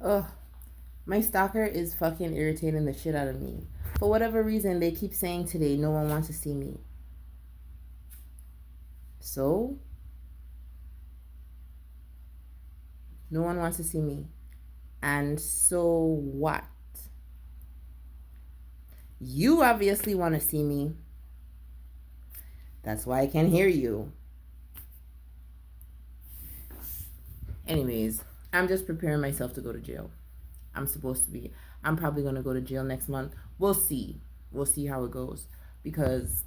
Ugh. My stalker is fucking irritating the shit out of me. For whatever reason, they keep saying today no one wants to see me. So, no one wants to see me. And so what? You obviously want to see me. That's why I can hear you. Anyways, I'm just preparing myself to go to jail. I'm supposed to be. I'm probably going to go to jail next month. We'll see. We'll see how it goes. Because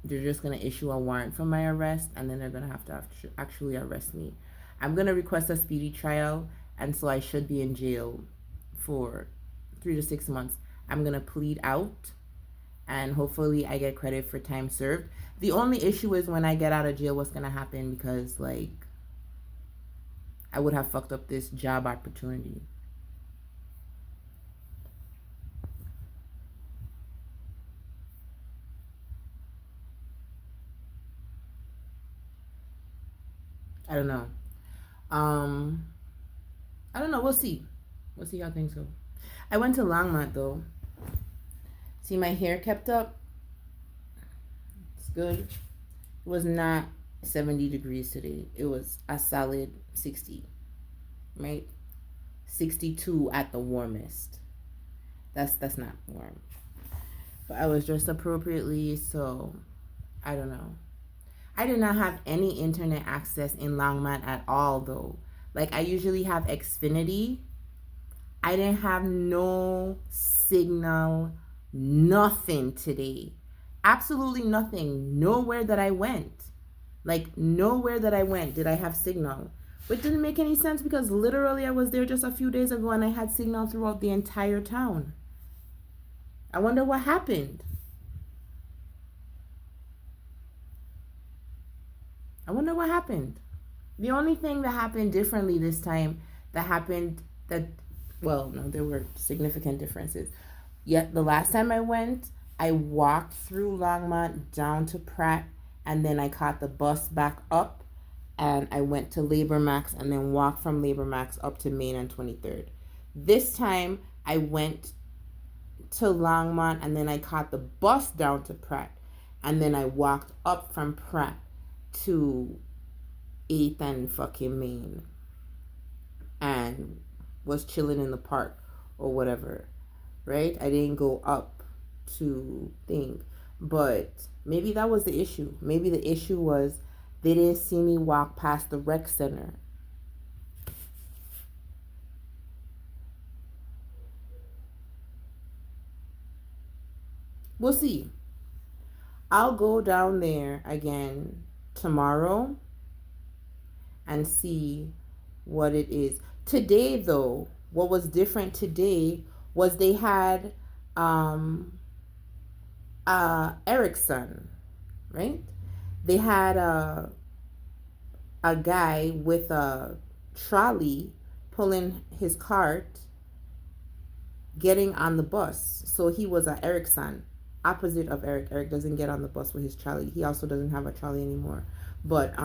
they're just going to issue a warrant for my arrest, and then they're going to have to actually arrest me. I'm going to request a speedy trial, and so I should be in jail for 3 to 6 months. I'm going to plead out, and hopefully I get credit for time served. The only issue is when I get out of jail, what's going to happen, because, like, I would have fucked up this job opportunity. I don't know. Um, I don't know. We'll see. We'll see how things go. I went to Longmont though. See, my hair kept up. It's good. It was not 70 degrees today. It was a solid 60, right? 62 at the warmest. That's not warm. But I was dressed appropriately, so I don't know. I did not have any internet access in Longmont at all though. Like I usually have Xfinity. I didn't have no signal, nothing today. Absolutely nothing. Nowhere that I went. Like nowhere that I went did I have signal. Which didn't make any sense because literally I was there just a few days ago and I had signal throughout the entire town. I wonder what happened. I wonder what happened. The only thing that happened differently this time well, no, there were significant differences. Yet the last time I went, I walked through Longmont down to Pratt, and then I caught the bus back up, and I went to Labor Max, and then walked from Labor Max up to Main and 23rd. This time, I went to Longmont, and then I caught the bus down to Pratt, and then I walked up from Pratt to 8th and fucking Main, and was chilling in the park or whatever, right? I didn't go up to thing, but maybe that was the issue. Maybe the issue was they didn't see me walk past the rec center. We'll see. I'll go down there again tomorrow and see what it is. Today, though, what was different today was they had Ericsson, right? They had a guy with a trolley pulling his cart, getting on the bus. So he was a Ericsson, opposite of Eric. Eric doesn't get on the bus with his trolley. He also doesn't have a trolley anymore. But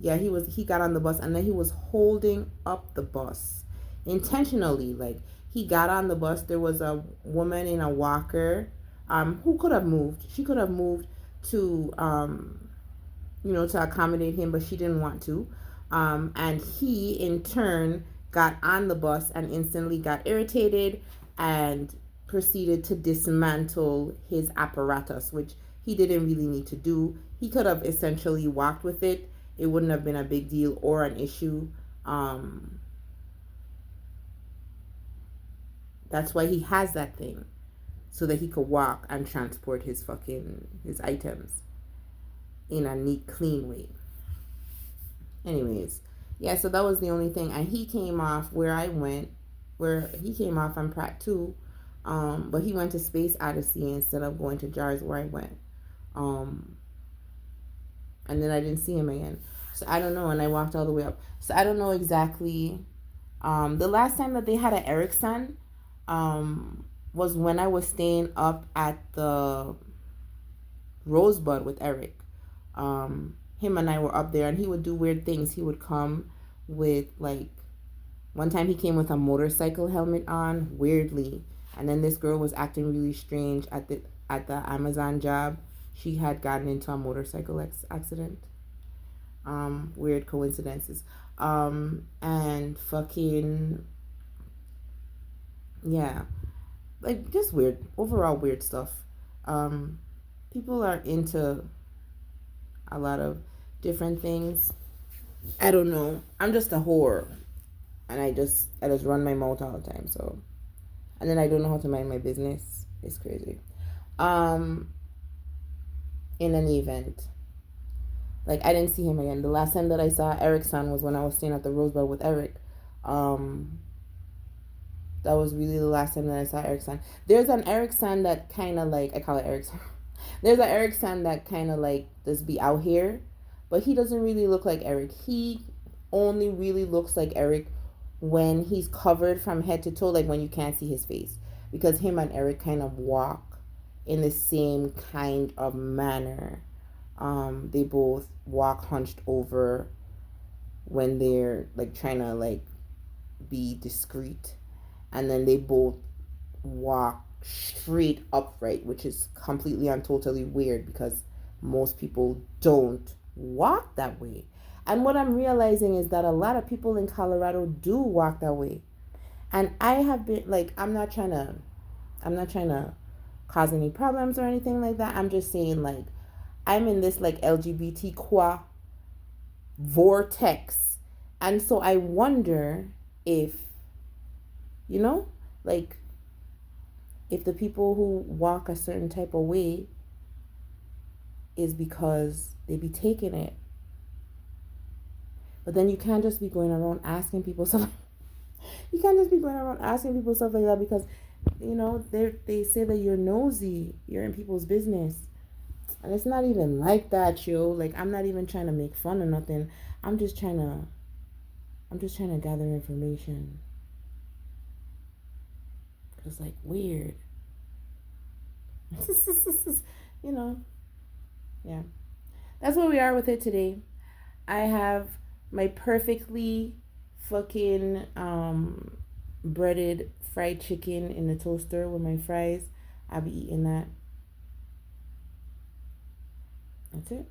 yeah, he got on the bus and then he was holding up the bus intentionally. Like he got on the bus. There was a woman in a walker who could have moved. She could have moved to to accommodate him, but she didn't want to. And he in turn got on the bus and instantly got irritated and proceeded to dismantle his apparatus, which he didn't really need to do. He could have essentially walked with it. It wouldn't have been a big deal or an issue. That's why he has that thing, so that he could walk and transport his items in a neat, clean way. Anyways, yeah, so that was the only thing. And he came off where he came off on Pratt too. But he went to Space Odyssey instead of going to Jars where I went. And then I didn't see him again. So I don't know. And I walked all the way up. So I don't know exactly. The last time that they had an Ericsson was when I was staying up at the Rosebud with Eric. Him and I were up there, and he would do weird things. He would come with like One time he came with a motorcycle helmet on, weirdly, and then this girl was acting really strange at the Amazon job. She had gotten into a motorcycle accident. Weird coincidences. And fucking yeah, like just weird, overall weird stuff. Um, People are into a lot of different things. I don't know. I'm just a whore, and I just run my mouth all the time. So, and then I don't know how to mind my business. It's crazy. Um, in an event, like I didn't see him again. The last time that I saw Eric's son was when I was staying at the Rosebud with Eric. Um, that was really the last time that I saw Eric's son. There's an Eric's son that kind of like I call it Eric's son. There's an Eric son that kind of like does be out here, but he doesn't really look like Eric. He only really looks like Eric when he's covered from head to toe, like when you can't see his face. Because him and Eric kind of walk in the same kind of manner. They both walk hunched over when they're like trying to like be discreet, and then they both walk straight upright, which is completely and totally weird because most people don't walk that way. And what I'm realizing is that a lot of people in Colorado do walk that way. And I have been like I'm not trying to cause any problems or anything like that. I'm just saying like I'm in this like LGBT qua vortex. And so I wonder if, you know, like if the people who walk a certain type of way is because they be taking it. But then you can't just be going around asking people stuff. You can't just be going around asking people stuff like that because, they say that you're nosy. You're in people's business. And it's not even like that, yo. Like I'm not even trying to make fun or nothing. I'm just trying to gather information. It's like weird. you know, yeah. That's where we are with it today. I have my perfectly fucking breaded fried chicken in the toaster with my fries. I'll be eating that. That's it.